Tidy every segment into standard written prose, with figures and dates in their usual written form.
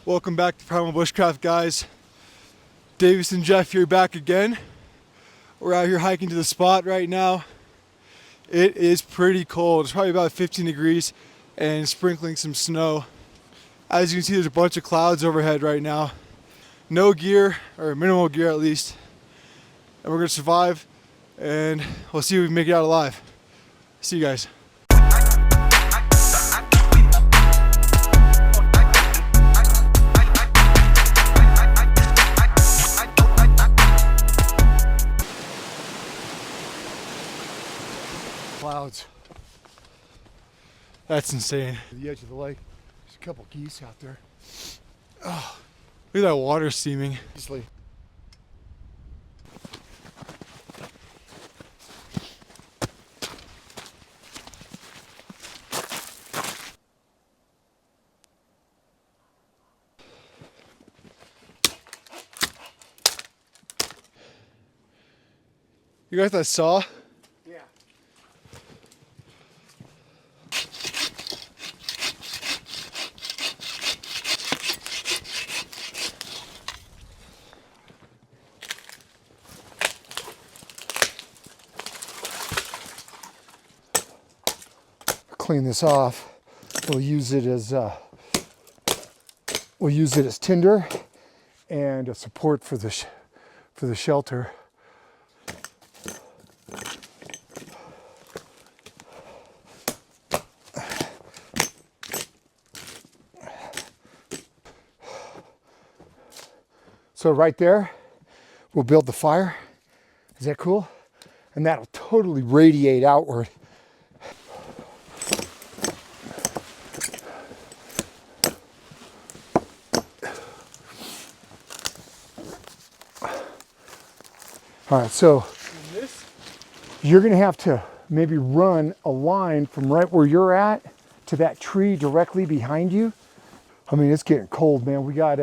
Welcome back to Primal Bushcraft, guys. Davis and Jeff here back again. We're out here hiking to the spot right now. It is pretty cold. It's probably about 15 degrees and sprinkling some snow. As you can see, there's a bunch of clouds overhead right now. No gear, or minimal gear at least. And we're gonna survive and we'll see if we can make it out alive. See you guys. Clouds. That's insane. To the edge of the lake, there's a couple geese out there. Oh, look at that water steaming. Easily. You got that saw? Yeah. Clean this off. We'll use it as tinder and a support for the shelter. So right there, we'll build the fire. Is that cool? And that'll totally radiate outward. All right, so you're gonna have to maybe run a line from right where you're at to that tree directly behind you. I mean, it's getting cold, man. We got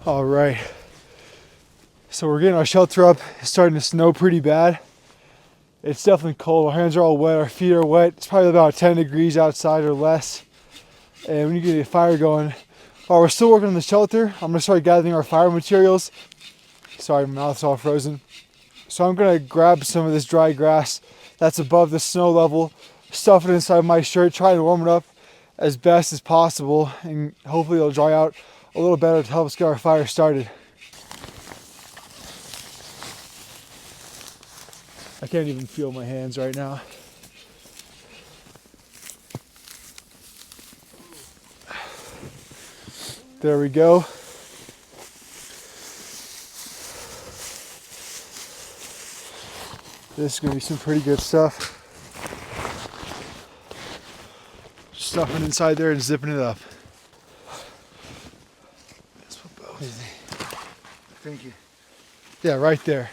All right, so we're getting our shelter up. It's starting to snow pretty bad. It's definitely cold. Our hands are all wet, our feet are wet. It's probably about 10 degrees outside or less. And we need to get a fire going. While we're still working on the shelter, I'm gonna start gathering our fire materials. Sorry, my mouth's all frozen. So I'm gonna grab some of this dry grass that's above the snow level, stuff it inside my shirt, try to warm it up as best as possible, and hopefully it'll dry out a little better to help us get our fire started. I can't even feel my hands right now. There we go. This is gonna be some pretty good stuff. Stuffing inside there and zipping it up. Thank you. Yeah, right there.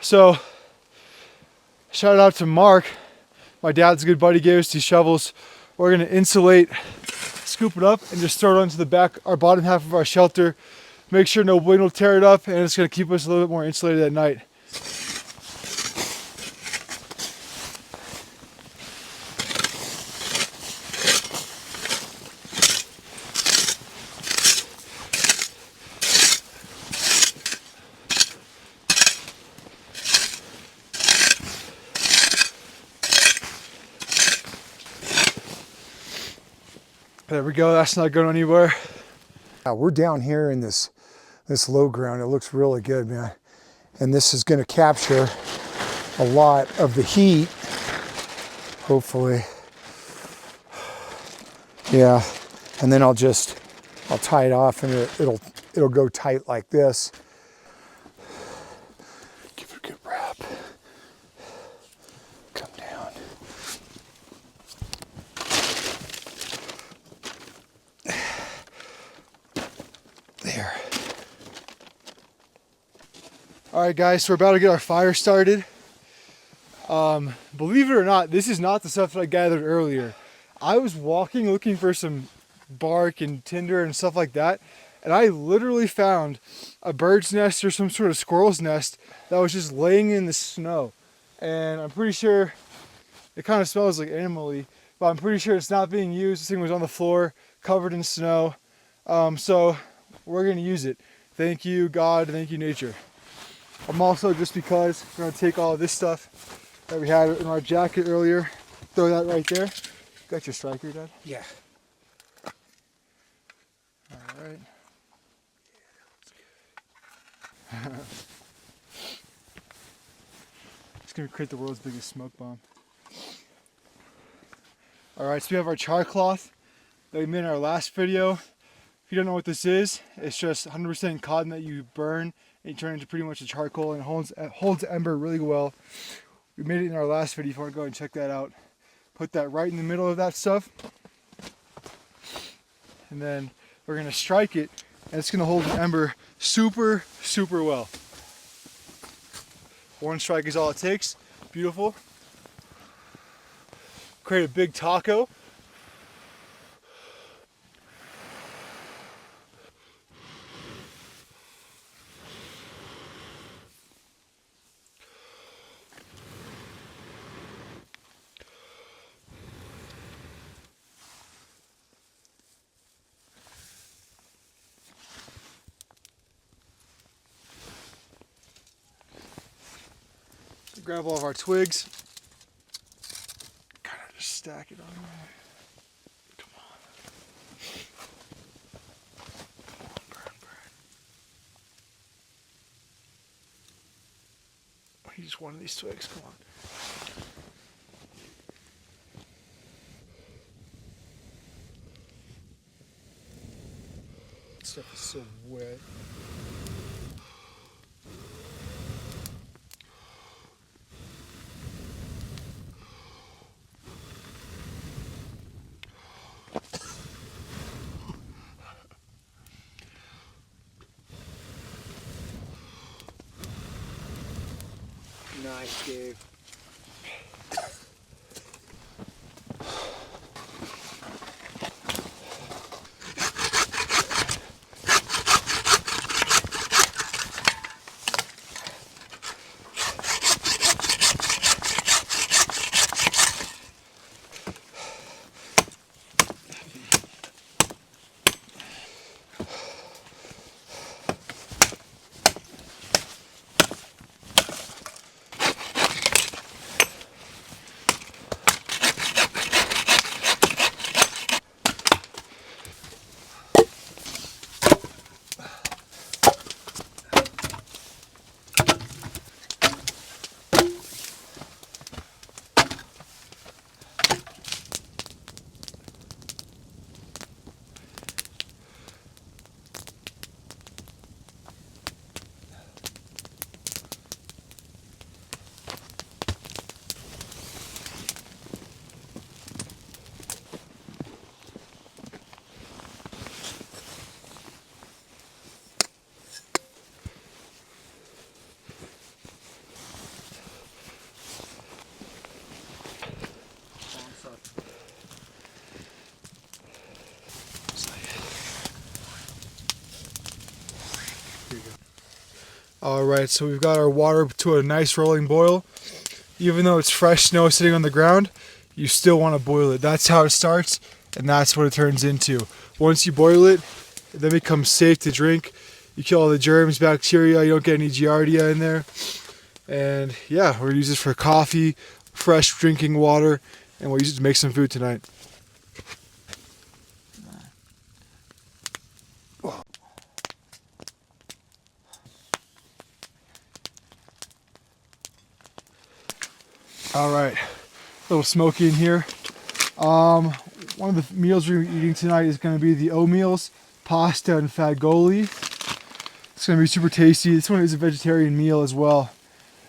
So, shout out to Mark. My dad's a good buddy, gave us these shovels. We're gonna insulate, scoop it up, and just throw it onto the back, our bottom half of our shelter. Make sure no wind will tear it up, and it's gonna keep us a little bit more insulated at night. There we go, that's not going anywhere. We're down here in this low ground. It looks really good, man. And this is gonna capture a lot of the heat, hopefully. Yeah, and then I'll tie it off and it'll go tight like this. Give it a good wrap. Come down. There. All right, guys, so we're about to get our fire started. Believe it or not, this is not the stuff that I gathered earlier. I was walking looking for some bark and tinder and stuff like that, and I literally found a bird's nest or some sort of squirrel's nest that was just laying in the snow. And I'm pretty sure it kind of smells like animal-y, but I'm pretty sure it's not being used. This thing was on the floor, covered in snow. So we're gonna use it. Thank you, God, thank you, nature. I'm also, just because, gonna take all of this stuff that we had in our jacket earlier, throw that right there. Got your striker, Dad? Yeah. All right. It's gonna create the world's biggest smoke bomb. All right, so we have our char cloth that we made in our last video. If you don't know what this is, it's just 100% cotton that you burn and you turn into pretty much a charcoal, and it holds ember really well. We made it in our last video. If you want to go and check that out, put that right in the middle of that stuff, and then we're gonna strike it, and it's gonna hold an ember super, super well. One strike is all it takes. Beautiful. Create a big taco. Grab all of our twigs. Kind of just stack it on there. Come on. Burn. We just one of these twigs. Come on. This stuff is so wet. Nice, Dave. All right, so we've got our water to a nice rolling boil. Even though it's fresh snow sitting on the ground, you still want to boil it. That's how it starts, and that's what it turns into. Once you boil it, it then becomes safe to drink. You kill all the germs, bacteria, you don't get any giardia in there. And yeah, we're gonna use this for coffee, fresh drinking water, and we'll use it to make some food tonight. All right, a little smoky in here. One of the meals we're eating tonight is going to be the oatmeals, pasta and fagioli. It's going to be super tasty. This one is a vegetarian meal as well.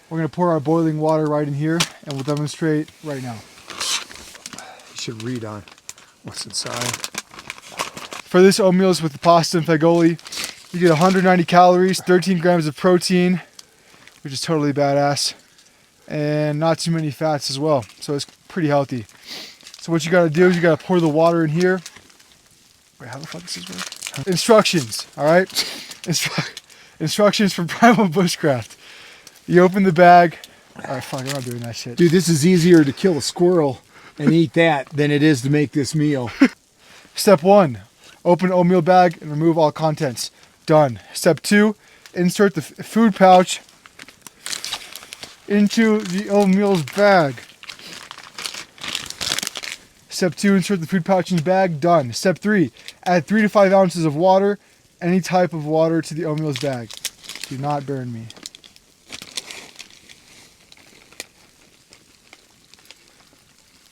We're going to pour our boiling water right in here, and we'll demonstrate right now. You should read on what's inside. For this oatmeals with the pasta and fagioli, you get 190 calories, 13 grams of protein, which is totally badass, and not too many fats as well. So it's pretty healthy. So what you got to do is you got to pour the water in here. Wait, how the fuck does this work? Instructions, all right? Instructions for primal bushcraft. You open the bag. All right, fuck, I'm not doing that shit. Dude, this is easier to kill a squirrel and eat that than it is to make this meal. Step 1, open oatmeal bag and remove all contents. Done. Step 2, insert the food pouch into the oatmeal's bag. Step 2, insert the food pouch in the bag. Done. Step 3, add 3 to 5 ounces of water, any type of water, to the oatmeal's bag. Do not burn me.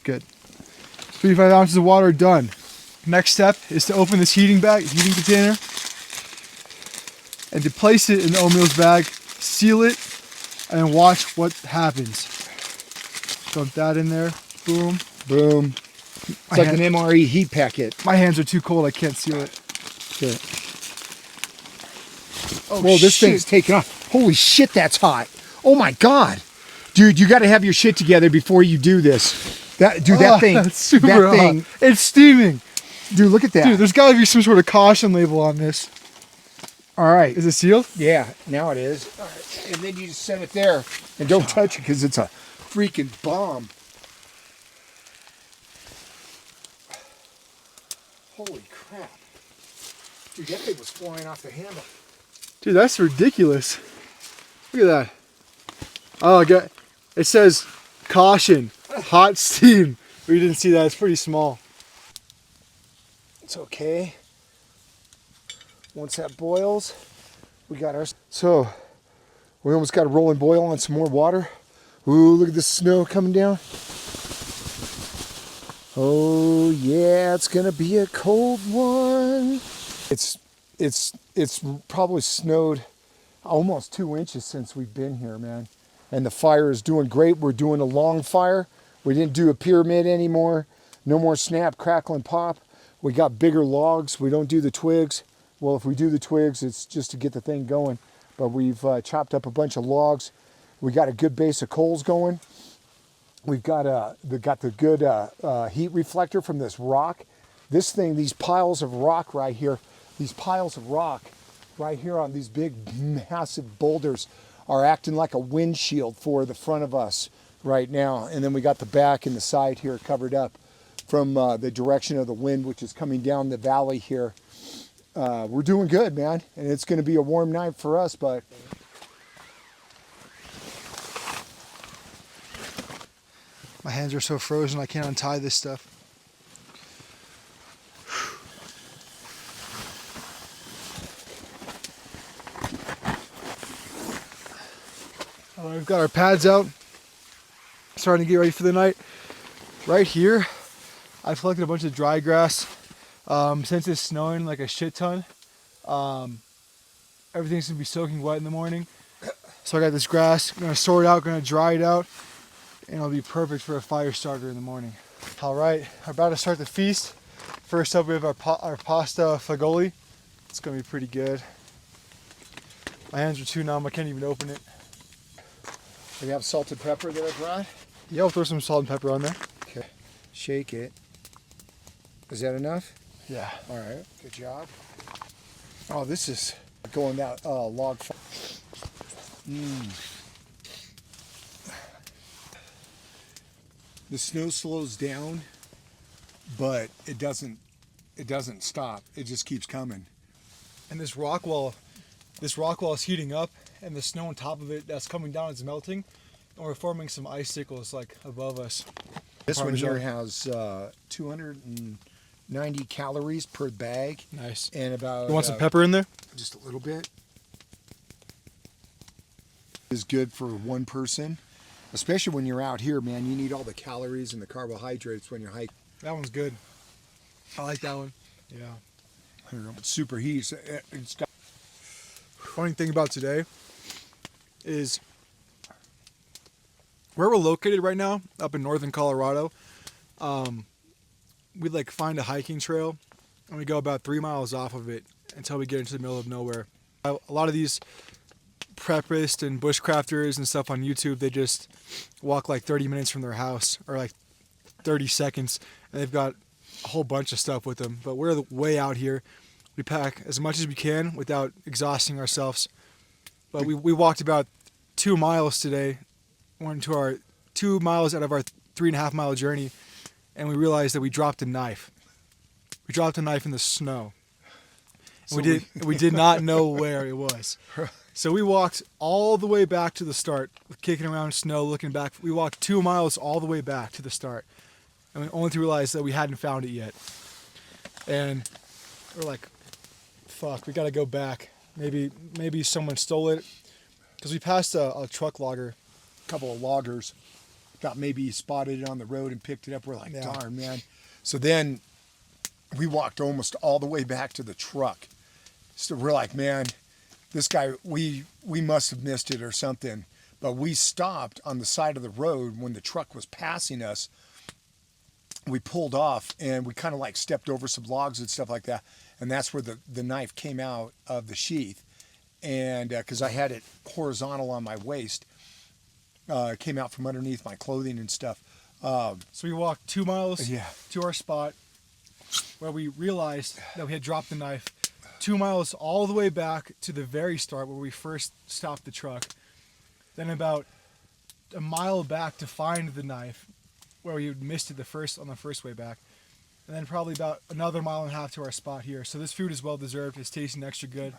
Good. 3 to 5 ounces of water, done. Next step is to open this heating container, and to place it in the oatmeal's bag, seal it, and watch what happens. Dump that in there. Boom. Boom. It's like an MRE heat packet. My hands are too cold. I can't seal it. Okay. Oh, Whoa, this shit. thing's taking off. Holy shit, that's hot. Oh my God. Dude, you got to have your shit together before you do this. That thing. That's super that hot. thing. It's steaming. Dude, look at that. Dude, there's got to be some sort of caution label on this. All right. Is it sealed? Yeah, now it is. All right. And then you just set it there. And don't touch it because it's a freaking bomb. Holy crap. Dude, that thing was flying off the handle. Dude, that's ridiculous. Look at that. Oh, God. It says caution, hot steam. We didn't see that. It's pretty small. It's okay. Once that boils, we got our... So, we almost got a rolling boil on some more water. Ooh, look at the snow coming down. Oh, yeah, it's going to be a cold one. It's probably snowed almost 2 inches since we've been here, man. And the fire is doing great. We're doing a long fire. We didn't do a pyramid anymore. No more snap, crackle, and pop. We got bigger logs. We don't do the twigs. Well, if we do the twigs, it's just to get the thing going. But we've chopped up a bunch of logs. We got a good base of coals going. We've got the good heat reflector from this rock. This thing, these piles of rock right here, on these big, massive boulders are acting like a windshield for the front of us right now. And then we got the back and the side here covered up from the direction of the wind, which is coming down the valley here. We're doing good, man. And it's going to be a warm night for us, but... My hands are so frozen I can't untie this stuff. We've got our pads out, starting to get ready for the night. Right here, I've collected a bunch of dry grass. Since it's snowing like a shit ton, everything's gonna be soaking wet in the morning. So I got this grass, gonna sort it out, gonna dry it out, and it'll be perfect for a fire starter in the morning. All right, we're about to start the feast. First up, we have our pasta fagioli. It's gonna be pretty good. My hands are too numb, I can't even open it. We have salted pepper that I brought. Yeah, we'll throw some salt and pepper on there. Okay, shake it. Is that enough? Yeah. All right, good job. Oh, this is going that log. The snow slows down, but it doesn't stop. It just keeps coming. And this rock wall is heating up, and the snow on top of it that's coming down is melting, and we're forming some icicles like above us. This one here has 290 calories per bag. Nice. And about... You want some pepper in there? Just a little bit. Is good for one person, especially when you're out here, man. You need all the calories and the carbohydrates when you're hiking. That one's good. I like that one. Yeah. It's super heat. It's got... Funny thing about today is where we're located right now, up in northern Colorado. We like find a hiking trail, and we go about 3 miles off of it until we get into the middle of nowhere. A lot of these preppists and bushcrafters and stuff on YouTube, they just walk like 30 minutes from their house, or like 30 seconds, and they've got a whole bunch of stuff with them. But we're way out here. We pack as much as we can without exhausting ourselves. But we walked about 2 miles today, went to our 2 miles out of our 3.5 mile journey, and we realized that we dropped a knife. We dropped a knife in the snow. And we did not know where it was. So we walked all the way back to the start, kicking around snow, looking back. We walked 2 miles all the way back to the start, and only to realize that we hadn't found it yet. And we're like, fuck, we gotta go back. Maybe someone stole it. Because we passed a truck logger. A couple of loggers thought maybe he spotted it on the road and picked it up. We're like, Yeah. darn, man. So then we walked almost all the way back to the truck. So we're like, man, this guy, we must have missed it or something. But we stopped on the side of the road when the truck was passing us. We pulled off and we kind of like stepped over some logs and stuff like that. And that's where the knife came out of the sheath. And because I had it horizontal on my waist, it came out from underneath my clothing and stuff. So we walked 2 miles Yeah. to our spot where we realized that we had dropped the knife. 2 miles all the way back to the very start where we first stopped the truck. Then about a mile back to find the knife where we had missed it on the first way back. And then probably about another mile and a half to our spot here. So this food is well deserved. It's tasting extra good.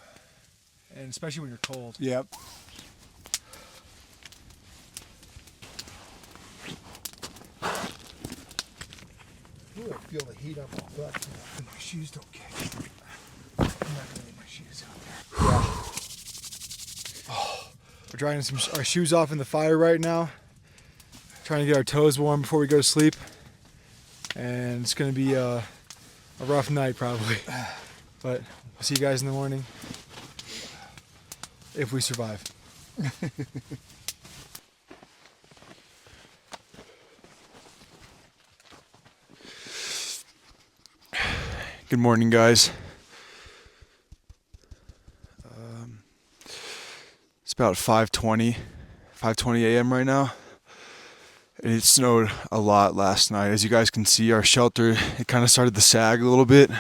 And especially when you're cold. Yep. Ooh, I feel the heat on my butt. And my shoes don't catch. I'm not gonna leave my shoes out there. We're drying our shoes off in the fire right now. Trying to get our toes warm before we go to sleep. And it's gonna be a rough night probably. But we'll see you guys in the morning. If we survive. Good morning, guys. It's about 5:20 a.m. right now. And it snowed a lot last night. As you guys can see, our shelter, it kind of started to sag a little bit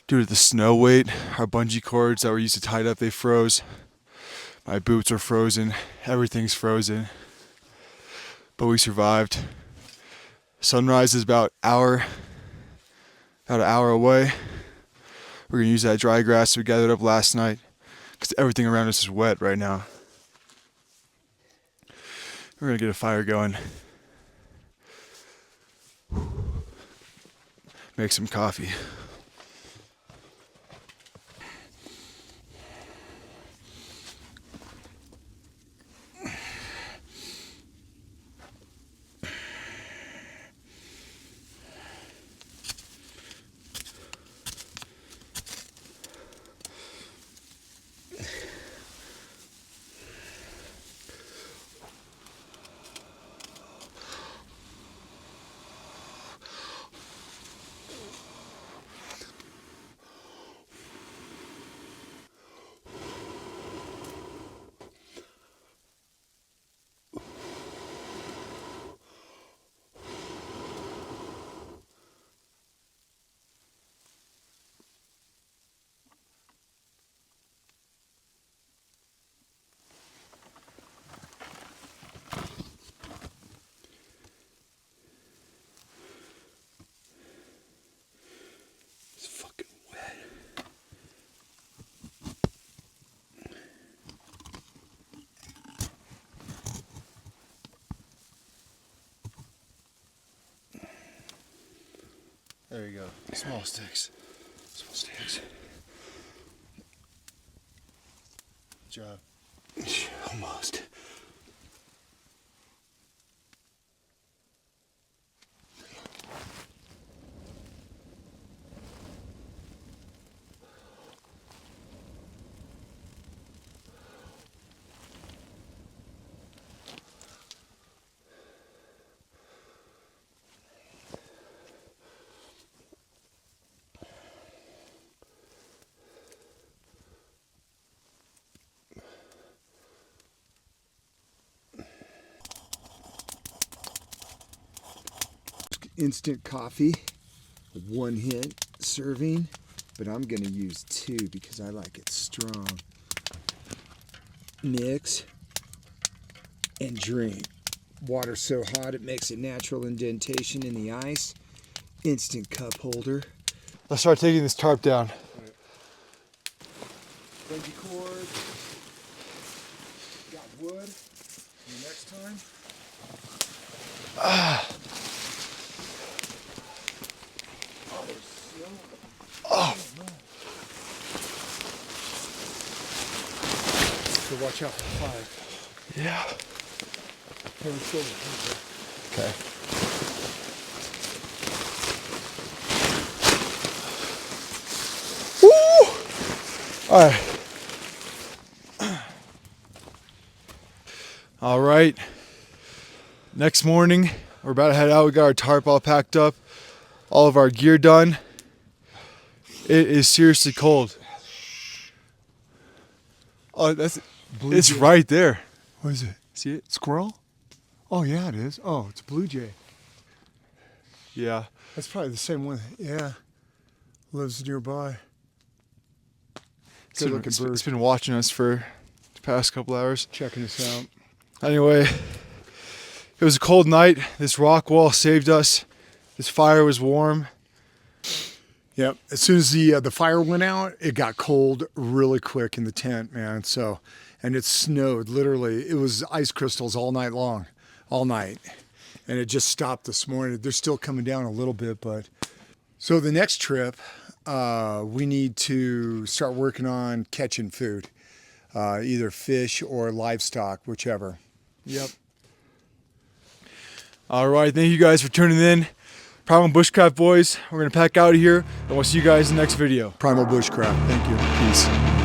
due to the snow weight. Our bungee cords that were used to tie it up, they froze. My boots are frozen. Everything's frozen. But we survived. Sunrise is about an hour away. We're gonna use that dry grass we gathered up last night because everything around us is wet right now. We're gonna get a fire going. Make some coffee. There you go. Small sticks. Small sticks. Good job. Almost. Instant coffee, 1 hit serving. but I'm gonna use 2 because I like it strong. Mix and drink. Water's so hot it makes a natural indentation in the ice. Instant cup holder. Let's start taking this tarp down. Bungee cord. Got wood. And next time. Oh, there's snow. Oh, So watch out for fire. yeah. Here, let's go. Okay. Woo! All right. All right. Next morning, we're about to head out. We got our tarp all packed up, all of our gear done. It is seriously cold. Oh, it's right there. What is it? See it? Squirrel? Oh, yeah, it is. Oh, it's a blue jay. Yeah. That's probably the same one. Yeah. Lives nearby. Good looking bird. It's been watching us for the past couple hours. Checking us out. Anyway, it was a cold night. This rock wall saved us. This fire was warm. Yep. As soon as the fire went out, it got cold really quick in the tent, man. So, and it snowed literally. It was ice crystals all night long, all night. And it just stopped this morning. They're still coming down a little bit, but. So the next trip, we need to start working on catching food, either fish or livestock, whichever. Yep. All right. Thank you guys for tuning in. Primal Bushcraft Boys. We're going to pack out of here, and we'll see you guys in the next video. Primal Bushcraft. Thank you. Peace.